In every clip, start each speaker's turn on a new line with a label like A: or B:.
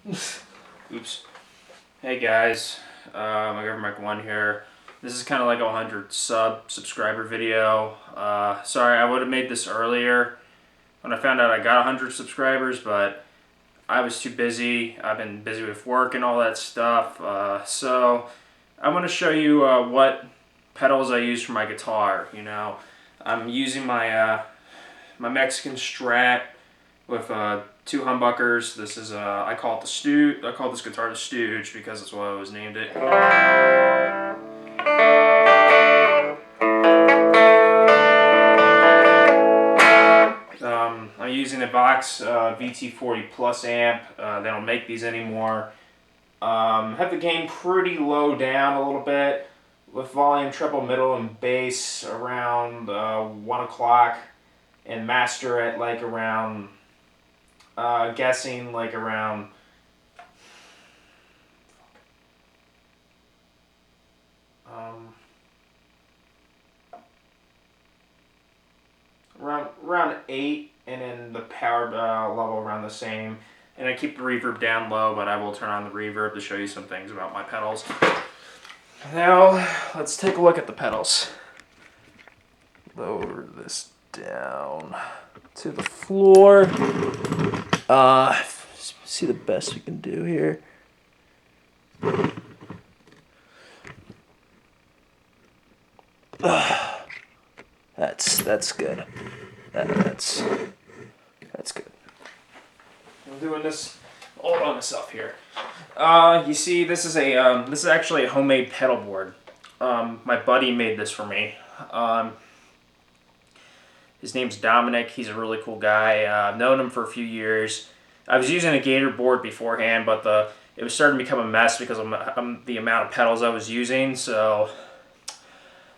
A: Oops. Hey guys, my Reverb 1 here. This is kind of like a 100 subscriber video. Sorry, I would have made this earlier when I found out I got 100 subscribers, but I was too busy. I've been busy with work and all that stuff. So I want to show you what pedals I use for my guitar. You know, I'm using my my Mexican Strat with 2 humbuckers. This is I call it the Stooge. I call this guitar the Stooge because that's what I was named it. I'm using a Vox VT40 Plus amp. They don't make these anymore. Have the gain pretty low down a little bit with volume treble, middle, and bass around 1 o'clock, and master at like around guessing like around around 8, and then the power level around the same. And I keep the reverb down low, but I will turn on the reverb to show you some things about my pedals. Now let's take a look at the pedals. Lower this down to the floor. See the best we can do here. That's good. That's good. I'm doing this all on myself here. You see, this is actually a homemade pedal board. My buddy made this for me. His name's Dominic. He's a really cool guy. I've known him for a few years. I was using a Gator board beforehand, but it was starting to become a mess because of the amount of pedals I was using. So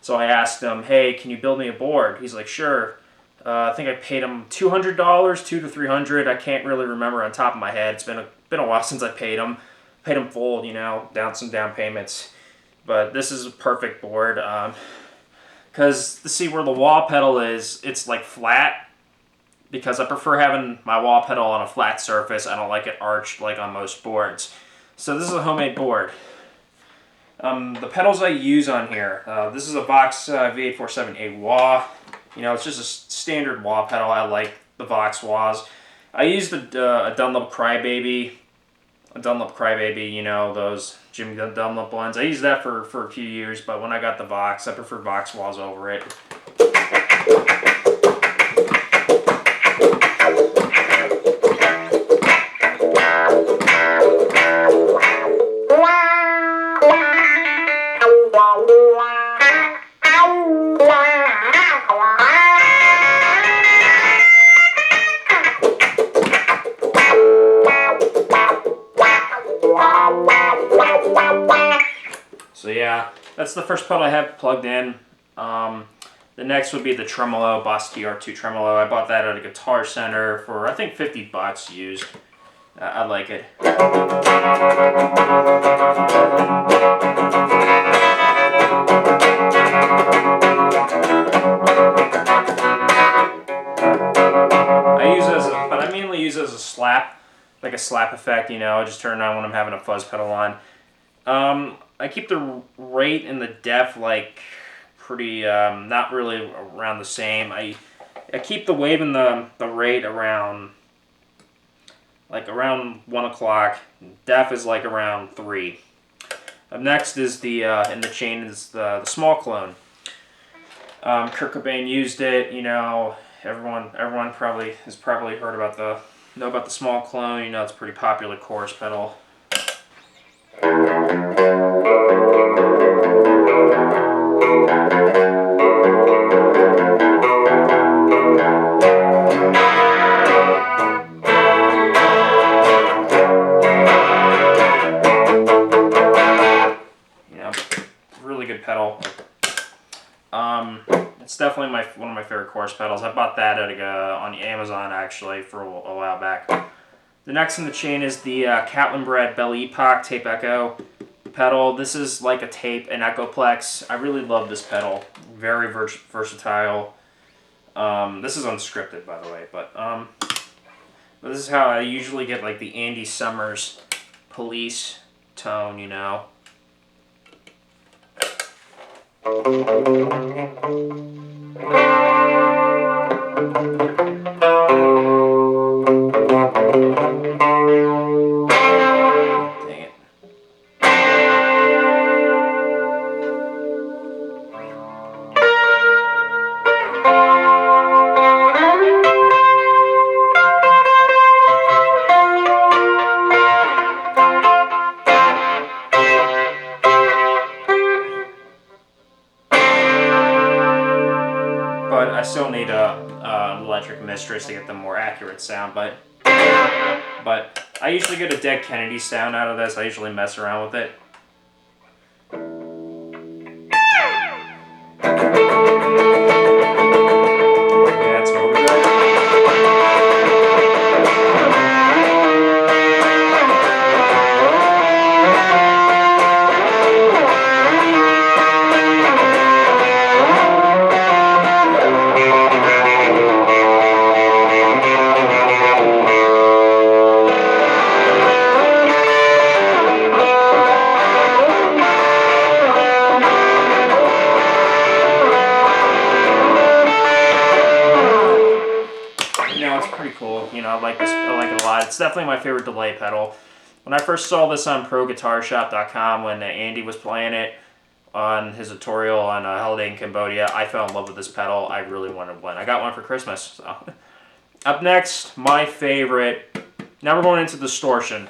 A: I asked him, "Hey, can you build me a board?" He's like, "Sure." I think I paid him $200, $200 to $300. I can't really remember on top of my head. It's been a while since I paid him. Paid him full, you know, some down payments. But this is a perfect board. Because to see where the wah pedal is, it's like flat. Because I prefer having my wah pedal on a flat surface. I don't like it arched like on most boards. So this is a homemade board. The pedals I use on here, this is a Vox V847A wah. You know, it's just a standard wah pedal. I like the Vox wahs. I used a Dunlop Crybaby. You know, those Jim Dunlop ones. I used that for a few years, but when I got the Vox, I prefer Vox wahs over it. So yeah, that's the first pedal I have plugged in. The next would be the Tremolo, Boss TR2 Tremolo. I bought that at a Guitar Center for I think $50 used. I like it. I mainly use it as a slap, like a slap effect. You know, I just turn it on when I'm having a fuzz pedal on. I keep the rate and the depth like pretty, not really around the same. I keep the wave and the rate around 1 o'clock. Depth is like around 3. Up next is in the chain is the small clone. Kurt Cobain used it. You know, everyone probably has heard about the small clone. You know, it's a pretty popular chorus pedal. Yeah, really good pedal. It's definitely one of my favorite chorus pedals. I bought that at on Amazon actually for a while back. The next in the chain is the Catlin Brad Bell Epoch Tape Echo pedal. This is like a tape, an Echoplex. I really love this pedal. Very versatile. This is unscripted, by the way, but this is how I usually get like the Andy Summers police tone, you know. Dang it. But I still need an electric mistress to get the more accurate sound. But I usually get a Dead Kennedy sound out of this. I usually mess around with it. Yeah, it's overdrive. Pretty cool, you know. I like this. I like it a lot. It's definitely my favorite delay pedal. When I first saw this on ProGuitarShop.com, when Andy was playing it on his tutorial on Holiday in Cambodia, I fell in love with this pedal. I really wanted one. I got one for Christmas. So. Up next, my favorite. Now we're going into distortion.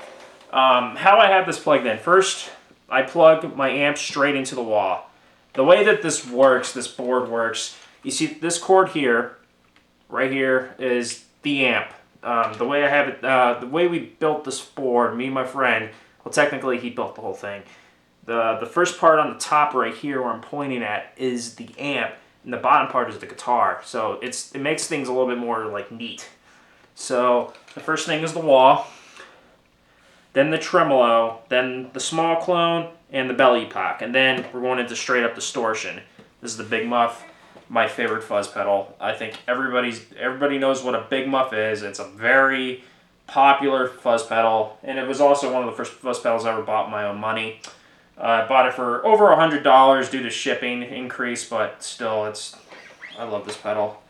A: How I have this plugged in. First, I plug my amp straight into the wall. The way that this works, this board works, you see this cord here, right here, is the amp. The way I have it, the way we built this board, me and my friend, well, technically he built the whole thing. The first part on the top right here where I'm pointing at is the amp, and the bottom part is the guitar. So it makes things a little bit more like neat. So the first thing is the wah, then the tremolo, then the small clone, and the belly epoch, and then we're going into straight up distortion. This is the Big Muff. My favorite fuzz pedal. I think everybody knows what a Big Muff is. It's a very popular fuzz pedal, and it was also one of the first fuzz pedals I ever bought with my own money. I bought it for over $100 due to shipping increase, but still, I love this pedal.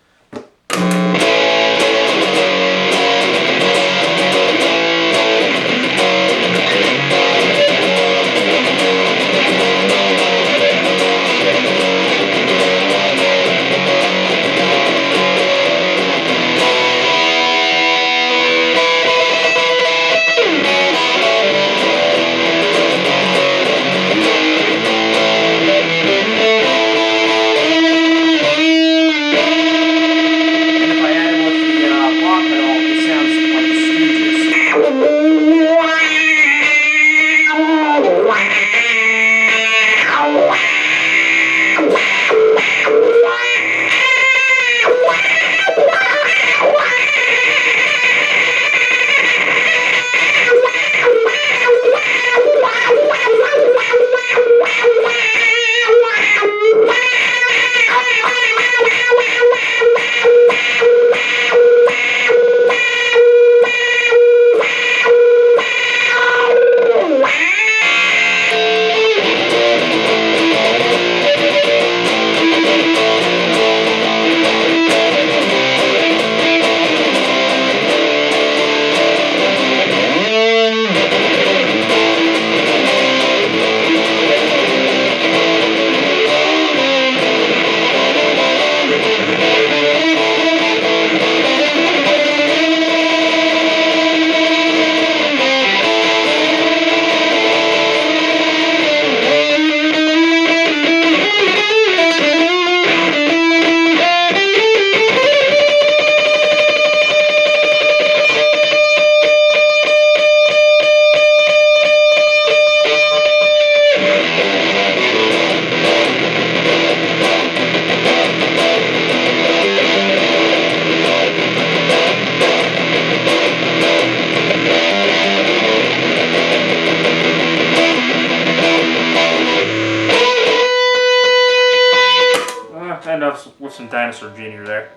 A: With some Dinosaur Jr. there.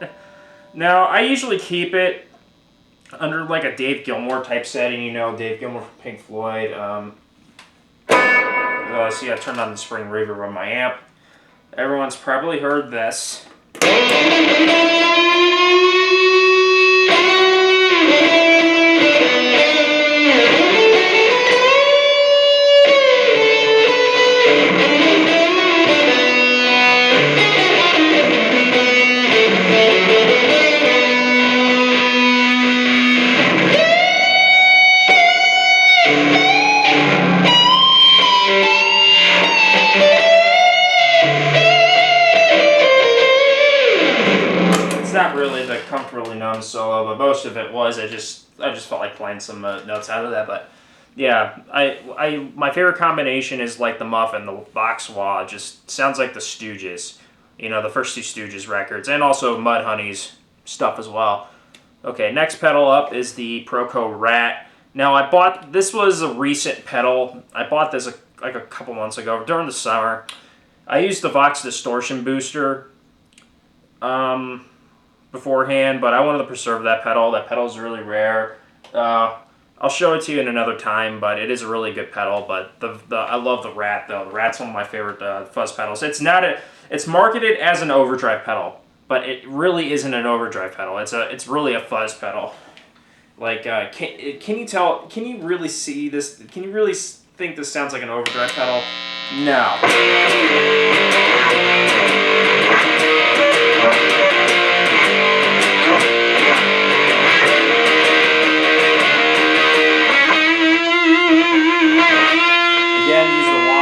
A: Now, I usually keep it under like a Dave Gilmour type setting, you know, Dave Gilmour from Pink Floyd. See, I turned on the spring reverb on my amp. Everyone's probably heard this. Not really the comfortably numb solo, but most of it was. I just felt like playing some notes out of that. But yeah, my favorite combination is like the Muff and the box wah. It just sounds like the Stooges, you know, the first two Stooges records, and also Mudhoney's stuff as well. Okay, next pedal up is the Proko Rat. Now this was a recent pedal. I bought this like a couple months ago during the summer. I used the Vox Distortion Booster beforehand, but I wanted to preserve that pedal. That pedal is really rare. I'll show it to you in another time, but it is a really good pedal. But I love the Rat though. The Rat's one of my favorite fuzz pedals. It's marketed as an overdrive pedal, but it really isn't an overdrive pedal. It's really a fuzz pedal. Like can you tell? Can you really see this? Can you really think this sounds like an overdrive pedal? No. Again, use the wah.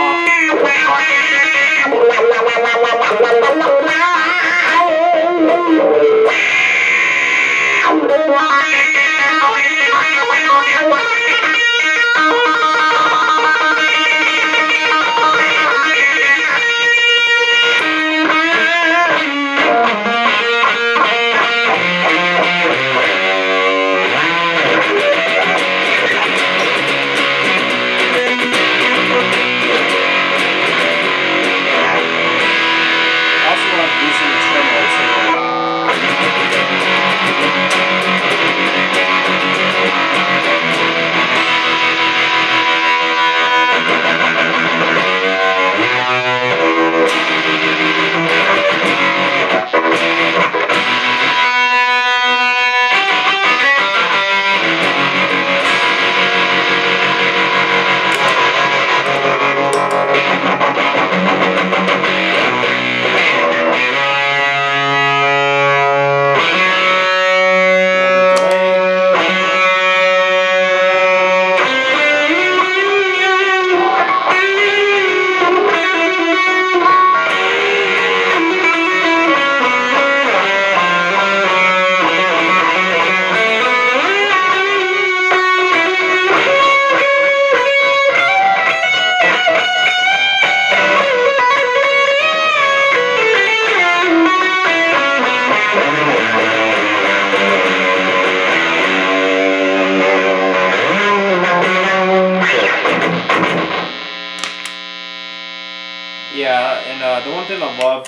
A: Yeah, and the one thing I love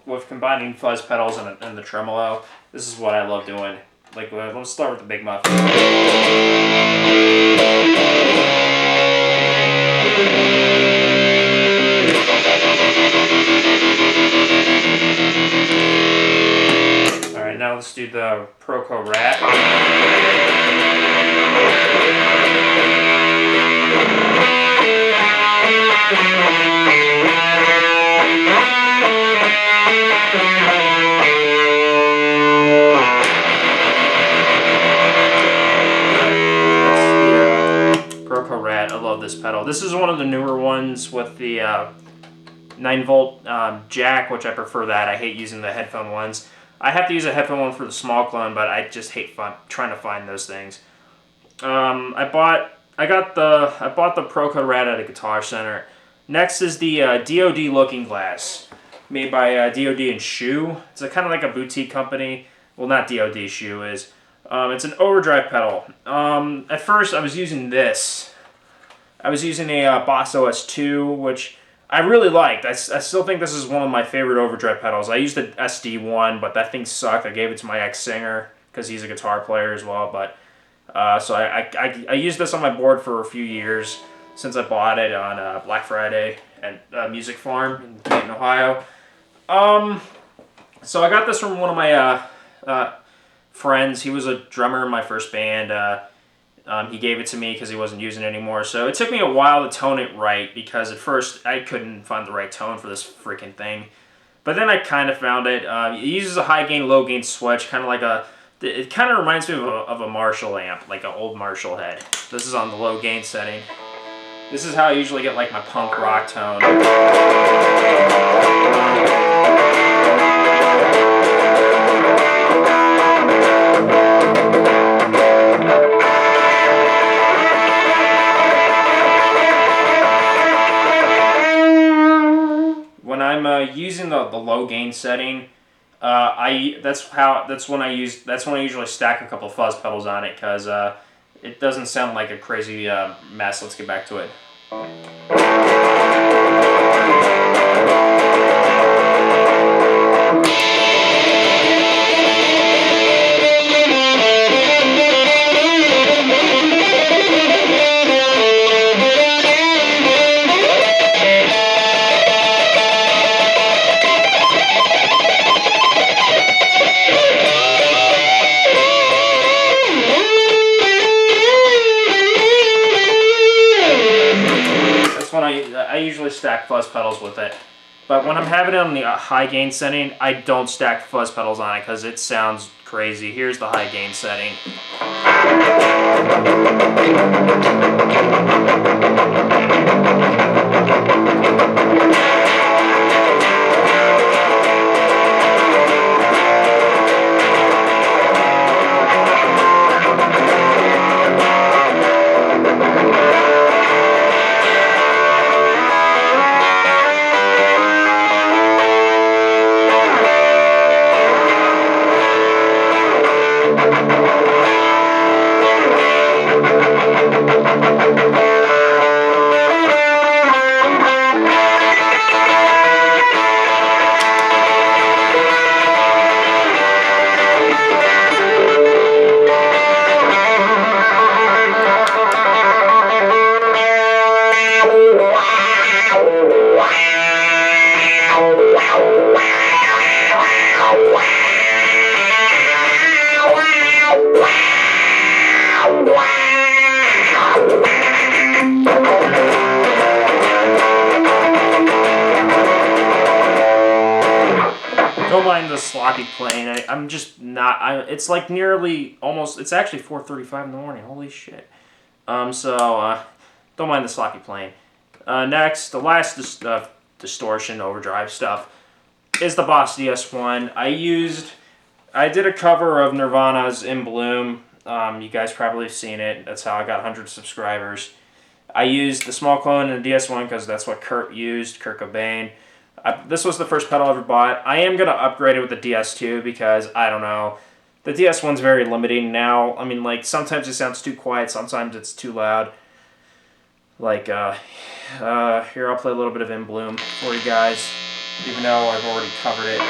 A: with combining fuzz pedals and the tremolo, this is what I love doing. Like, let's start with the big Muff. Alright, now let's do the Proko Rat. Proko Rat, I love this pedal. This is one of the newer ones with the 9-volt jack, which I prefer that. I hate using the headphone ones. I have to use a headphone one for the small clone, but I just hate trying to find those things. I bought the Proko Rat at a Guitar Center. Next is the Dod Looking Glass, made by Dod and Shoe. It's kind of like a boutique company. Well, not Dod, Shoe is. It's an overdrive pedal. At first, I was using this. I was using a Boss OS 2, which I really liked. I still think this is one of my favorite overdrive pedals. I used the SD one, but that thing sucked. I gave it to my ex-singer because he's a guitar player as well. But So I used this on my board for a few years since I bought it on Black Friday at Music Farm in Dayton, Ohio. So I got this from one of my friends. He was a drummer in my first band. He gave it to me because he wasn't using it anymore. So it took me a while to tone it right because at first I couldn't find the right tone for this freaking thing. But then I kind of found it. It uses a high gain, low gain switch, kind of like a. It kind of reminds me of a Marshall amp, like an old Marshall head. This is on the low gain setting. This is how I usually get like my punk rock tone. When I'm using the low gain setting, that's when I usually stack a couple fuzz pedals on it because it doesn't sound like a crazy mess. Let's get back to it. I usually stack fuzz pedals with it. But when I'm having it on the high gain setting, I don't stack fuzz pedals on it because it sounds crazy. Here's the high gain setting. Don't mind the sloppy playing. I'm just not. It's like nearly almost. It's actually 4:35 in the morning. Holy shit. Don't mind the sloppy playing. Next, the last distortion overdrive stuff is the Boss DS1. I did a cover of Nirvana's In Bloom. You guys probably have seen it. That's how I got 100 subscribers. I used the small clone in the DS1 because that's what Kurt used, Kurt Cobain. This was the first pedal I ever bought. I am going to upgrade it with the DS2 because, I don't know, the DS1's very limiting now. I mean, like, sometimes it sounds too quiet, sometimes it's too loud. Like, here, I'll play a little bit of In Bloom for you guys, even though I've already covered it.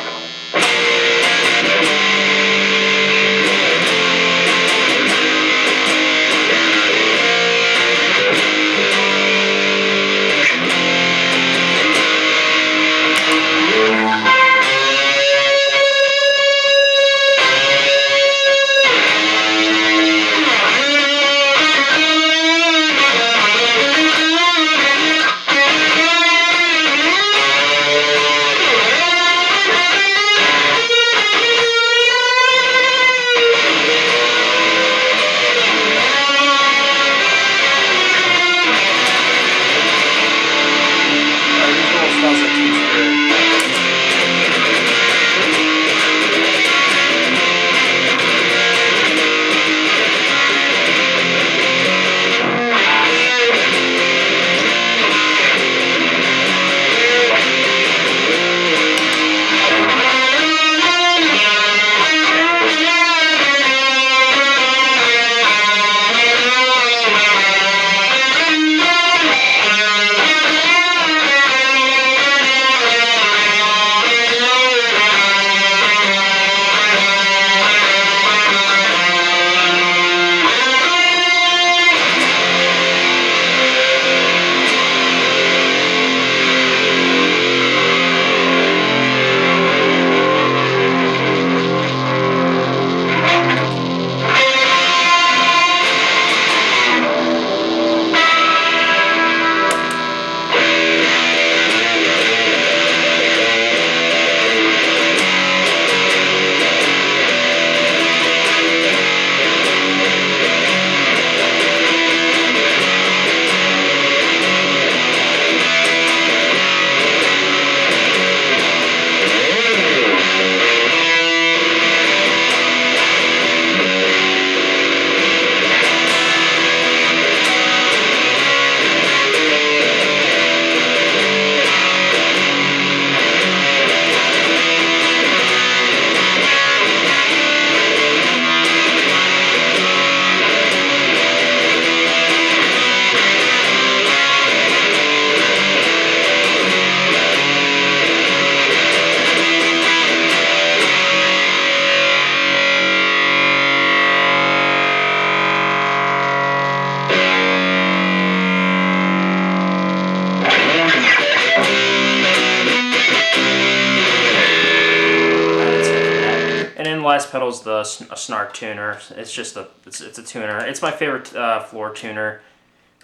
A: last pedal is the Snark Tuner. It's just it's a tuner. It's my favorite floor tuner.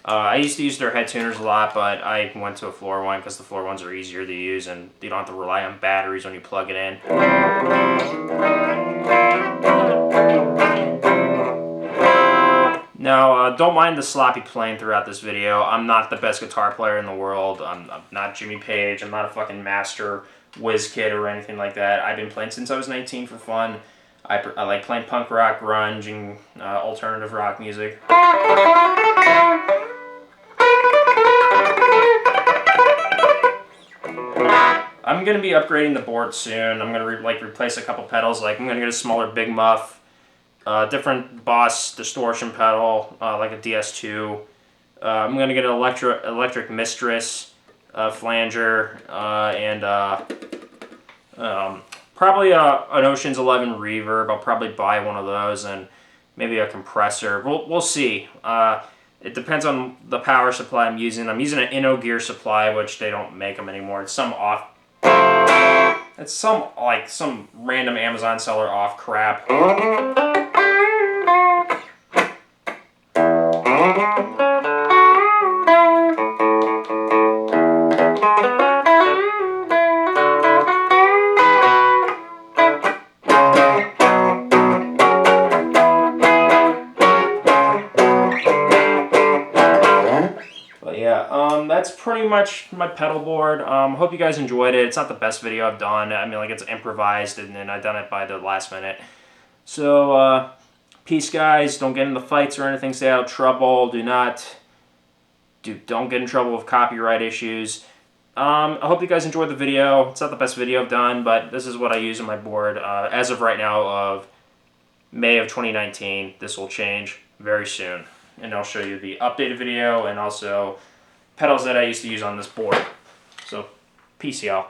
A: I used to use their head tuners a lot, but I went to a floor one because the floor ones are easier to use and you don't have to rely on batteries when you plug it in. Now, don't mind the sloppy playing throughout this video. I'm not the best guitar player in the world. I'm not Jimmy Page. I'm not a fucking master whiz kid or anything like that. I've been playing since I was 19 for fun. I like playing punk rock, grunge, and alternative rock music. I'm going to be upgrading the board soon. I'm going to replace a couple pedals. Like, I'm going to get a smaller Big Muff. Different Boss distortion pedal, like a DS2. I'm going to get an electric Mistress flanger, and probably an Ocean's 11 Reverb. I'll probably buy one of those, and maybe a compressor. We'll see. It depends on the power supply I'm using. I'm using an InnoGear supply, which they don't make them anymore. It's some random Amazon seller off crap. That's pretty much my pedal board. Hope you guys enjoyed it. It's not the best video I've done. I mean, like, it's improvised, and then I've done it by the last minute. So, peace, guys. Don't get into fights or anything. Stay out of trouble. Don't get in trouble with copyright issues. I hope you guys enjoyed the video. It's not the best video I've done, but this is what I use on my board. As of right now, of May of 2019, this will change very soon. And I'll show you the updated video and also pedals that I used to use on this board. So, peace, y'all.